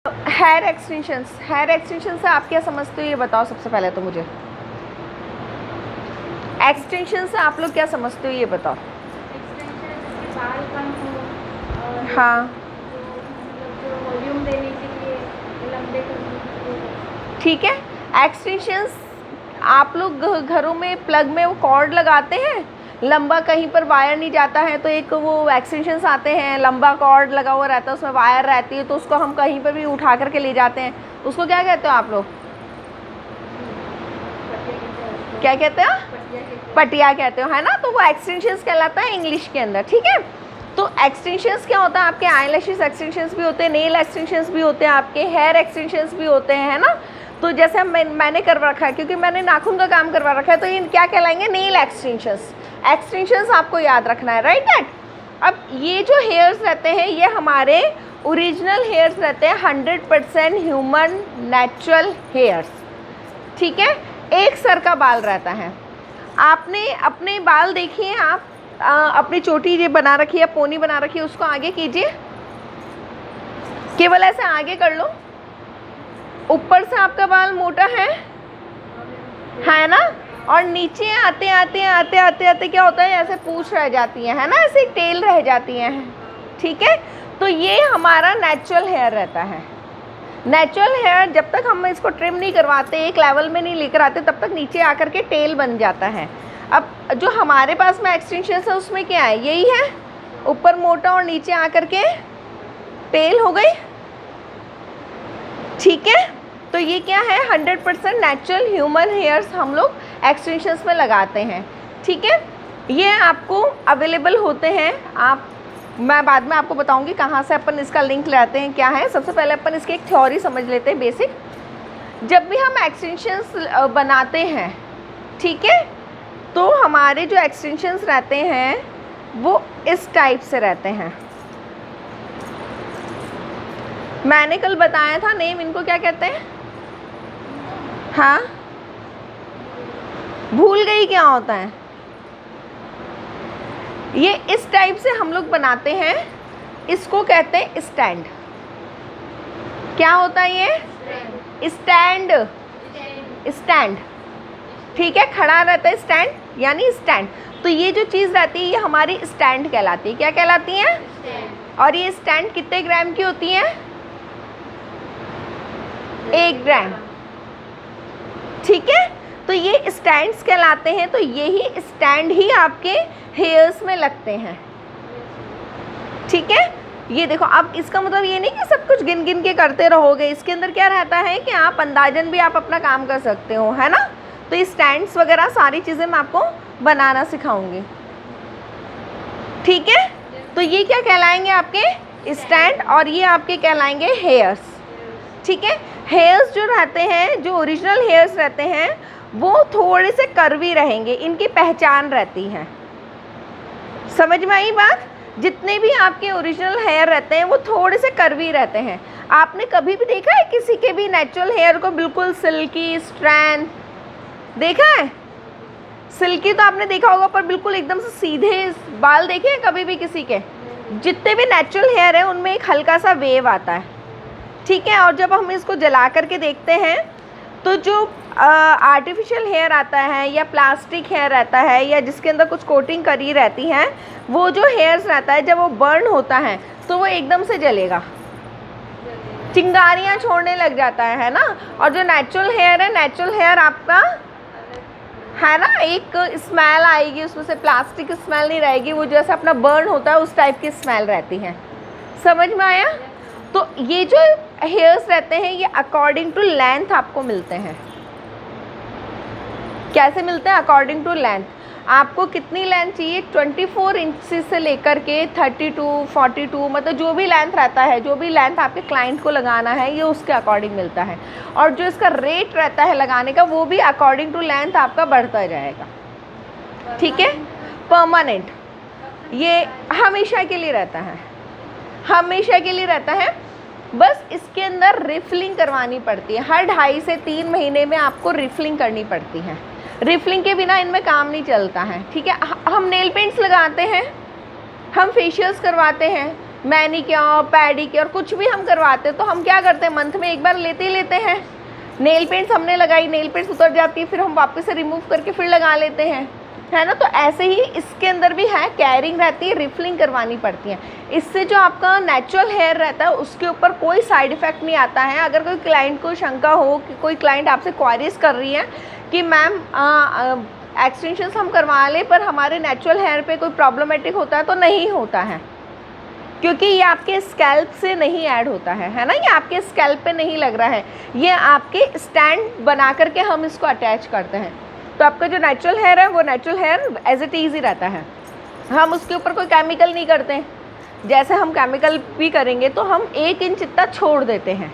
Hair extension से आप क्या समझते हो ये बताओ सबसे पहले तो मुझे। एक्सटेंशन से आप लोग क्या समझते हो ये बताओ। बाल कम हो और हाँ जो वॉल्यूम देने के लिए लंबे करने के लिए। ठीक है, एक्सटेंशंस आप लोग घरों में प्लग में वो कॉर्ड लगाते हैं, लंबा कहीं पर वायर नहीं जाता है तो एक वो एक्सटेंशंस आते हैं, लंबा कॉर्ड लगा हुआ रहता है, उसमें वायर रहती है, तो उसको हम कहीं पर भी उठा करके ले जाते हैं, उसको क्या कहते हो आप लोग? क्या कहते हो? पटिया कहते हो, है ना। तो वो एक्सटेंशंस कहलाता है इंग्लिश के अंदर, ठीक है। तो एक्सटेंशंस क्या होता है, आपके आईलैशेस एक्सटेंशंस भी होते हैं, नेल एक्सटेंशंस भी होते हैं, आपके हेयर एक्सटेंशंस भी होते हैं, है ना। तो जैसे मैंने करवा रखा है, क्योंकि मैंने नाखून का काम करवा रखा है, तो ये क्या कहलाएंगे? Nail extensions. एक्सटेंशंस आपको याद रखना है, राइट दैट। अब ये जो हेयर्स रहते हैं ये हमारे ओरिजिनल हेयर्स रहते हैं, 100% ह्यूमन नेचुरल हेयर्स, ठीक है। एक सर का बाल रहता है। आपने अपने बाल देखिए, आप अपनी चोटी ये बना रखी है, पोनी बना रखी है, उसको आगे कीजिए, केवल ऐसे आगे कर लो। ऊपर से आपका बाल मोटा है ना, और नीचे आते आते क्या होता है, ऐसे पूंछ रह जाती है ना, ऐसे टेल रह जाती है, ठीक है। तो ये हमारा नेचुरल हेयर रहता है। नेचुरल हेयर जब तक हम इसको ट्रिम नहीं करवाते, एक लेवल में नहीं लेकर आते, तब तक नीचे आकर के टेल बन जाता है। अब जो हमारे पास में एक्सटेंशन है उसमें क्या है, यही है, ऊपर मोटा और नीचे आकर के टेल हो गई, ठीक है। तो ये क्या है, 100% नेचुरल ह्यूमन हेयर्स हम लोग एक्सटेंशंस में लगाते हैं, ठीक है। ये आपको अवेलेबल होते हैं, मैं बाद में आपको बताऊंगी कहाँ से अपन इसका लिंक लाते हैं, क्या है। सबसे पहले अपन इसकी एक थ्योरी समझ लेते हैं बेसिक। जब भी हम एक्सटेंशंस बनाते हैं, ठीक है, तो हमारे जो एक्सटेंशंस रहते हैं वो इस टाइप से रहते हैं। मैंने कल बताया था नेम, इनको क्या कहते हैं? हाँ, भूल गई क्या होता है? ये इस टाइप से हम लोग बनाते हैं, इसको कहते हैं स्टैंड। क्या होता है ये? स्टैंड, स्टैंड, ठीक है, खड़ा रहता है स्टैंड, यानी स्टैंड। तो ये जो चीज़ रहती है ये हमारी स्टैंड कहलाती है। क्या कहलाती है? और ये स्टैंड कितने ग्राम की होती है? 1 ग्राम, ठीक है। तो ये स्टैंड्स कहलाते हैं। तो यही स्टैंड ही आपके हेयर्स में लगते हैं, ठीक है। ये देखो, अब इसका मतलब ये नहीं कि सब कुछ गिन गिन के करते रहोगे, इसके अंदर क्या रहता है कि आप अंदाजन भी आप अपना काम कर सकते हो, है ना। तो ये स्टैंड्स वगैरह सारी चीज़ें मैं आपको बनाना सिखाऊंगी, ठीक है। तो ये क्या कहलाएंगे? आपके स्टैंड, और ये आपके कहलाएंगे हेयर्स, ठीक है। हेयर्स जो रहते हैं, जो ओरिजिनल हेयर्स रहते हैं, वो थोड़े से कर्वी रहेंगे, इनकी पहचान रहती है। समझ में आई बात? जितने भी आपके ओरिजिनल हेयर रहते हैं वो थोड़े से कर्वी रहते हैं। आपने कभी भी देखा है किसी के भी नेचुरल हेयर को बिल्कुल सिल्की स्ट्रैंड देखा है? सिल्की तो आपने देखा होगा, पर बिल्कुल एकदम से सीधे बाल देखे हैं कभी भी किसी के? जितने भी नेचुरल हेयर है उनमें एक हल्का सा वेव आता है, ठीक है। और जब हम इसको जला करके देखते हैं तो जो आर्टिफिशियल हेयर आता है या प्लास्टिक हेयर रहता है या जिसके अंदर कुछ कोटिंग करी रहती है, वो जो हेयर्स रहता है जब वो बर्न होता है तो वो एकदम से जलेगा, चिंगारियाँ छोड़ने लग जाता है ना। और जो नेचुरल हेयर है, नेचुरल हेयर आपका है ना, एक स्मेल आएगी उसमें से, प्लास्टिक स्मेल नहीं रहेगी, वो जैसे अपना बर्न होता है उस टाइप की स्मेल रहती है। समझ में आया? तो ये जो हेयर्स रहते हैं ये अकॉर्डिंग टू लेंथ आपको मिलते हैं। कैसे मिलते हैं? According to length. आपको कितनी लेंथ चाहिए? 24 इंच से लेकर के 32, 42, मतलब जो भी लेंथ रहता है, जो भी लेंथ आपके क्लाइंट को लगाना है, ये उसके अकॉर्डिंग मिलता है। और जो इसका रेट रहता है लगाने का, वो भी अकॉर्डिंग टू लेंथ आपका बढ़ता जाएगा, ठीक है। परमानेंट, ये हमेशा के लिए रहता है, हमेशा के लिए रहता है। बस इसके अंदर रिफिलिंग करवानी पड़ती है, हर 2.5 से 3 महीने में आपको रिफिलिंग करनी पड़ती है। रिफिलिंग के बिना इनमें काम नहीं चलता है, ठीक है। हम नेल पेंट्स लगाते हैं, हम फेशियल्स करवाते हैं, मैनिक्योर, पेडिक्योर कुछ भी हम करवाते हैं तो हम क्या करते हैं, मंथ में एक बार लेते ही लेते हैं। नेल पेंट्स हमने लगाई, नेल पेंट्स उतर जाती है, फिर हम वापस से रिमूव करके फिर लगा लेते हैं, है ना। तो ऐसे ही इसके अंदर भी है, केयरिंग रहती है, रिफिलिंग करवानी पड़ती है। इससे जो आपका नेचुरल हेयर रहता है उसके ऊपर कोई साइड इफ़ेक्ट नहीं आता है। अगर कोई क्लाइंट को शंका हो कि कोई क्लाइंट आपसे क्वारीज कर रही है कि मैम एक्सटेंशंस हम करवा लें पर हमारे नेचुरल हेयर पे कोई प्रॉब्लमेटिक होता है, तो नहीं होता है, क्योंकि ये आपके स्कैल्प से नहीं ऐड होता है ना, ये आपके स्कैल्प पे नहीं लग रहा है, ये आपके स्टैंड बना करके हम इसको अटैच करते हैं। तो आपका जो नेचुरल हेयर है वो natural hair as it is ही रहता है। हम उसके ऊपर कोई केमिकल नहीं करते हैं, जैसे हम केमिकल भी करेंगे तो हम 1 इंच इतना छोड़ देते हैं,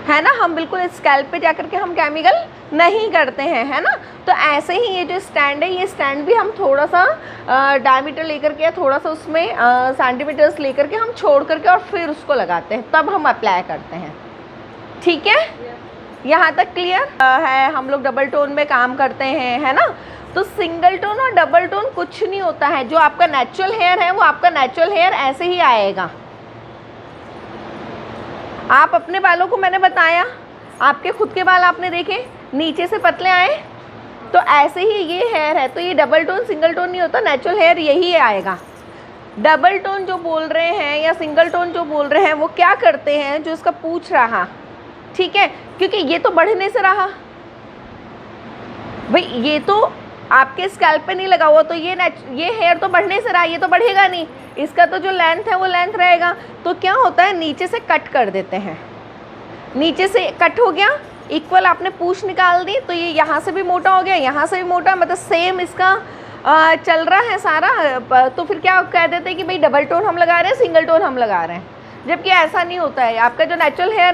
है ना। हम बिल्कुल स्कैल्प पे जाकर के हम केमिकल नहीं करते हैं, है ना। तो ऐसे ही ये जो स्टैंड है, ये स्टैंड भी हम थोड़ा सा डायमीटर लेकर के, थोड़ा सा उसमें सेंटीमीटर्स लेकर के हम छोड़ करके और फिर उसको लगाते हैं, तब हम अप्लाई करते हैं। ठीक है, यहाँ तक क्लियर है। हम लोग डबल टोन में काम करते हैं, है ना। तो सिंगल टोन और डबल टोन कुछ नहीं होता है, जो आपका नेचुरल हेयर है वो आपका नेचुरल हेयर ऐसे ही आएगा। आप अपने बालों को, मैंने बताया, आपके खुद के बाल आपने देखे नीचे से पतले आए, तो ऐसे ही ये हेयर है। तो ये डबल टोन सिंगल टोन नहीं होता, नेचुरल हेयर यही आएगा। डबल टोन जो बोल रहे हैं या सिंगल टोन जो बोल रहे हैं वो क्या करते हैं, जो इसका पूछ रहा, ठीक है, क्योंकि ये तो बढ़ने से रहा भाई, ये तो आपके स्कैल्प पे नहीं लगा हुआ, तो ये हेयर तो बढ़ने से रहा, ये तो बढ़ेगा नहीं, इसका तो जो लेंथ है वो लेंथ रहेगा। तो क्या होता है, नीचे से कट कर देते हैं, नीचे से कट हो गया, इक्वल आपने पूंछ निकाल दी, तो ये यहाँ से भी मोटा हो गया, यहाँ से भी मोटा, मतलब सेम इसका चल रहा है सारा। तो फिर क्या कह देते हैं कि भाई डबल टोन हम लगा रहे हैं, सिंगल टोन हम लगा रहे हैं, जबकि ऐसा नहीं होता है। आपका जो नेचुरल हेयर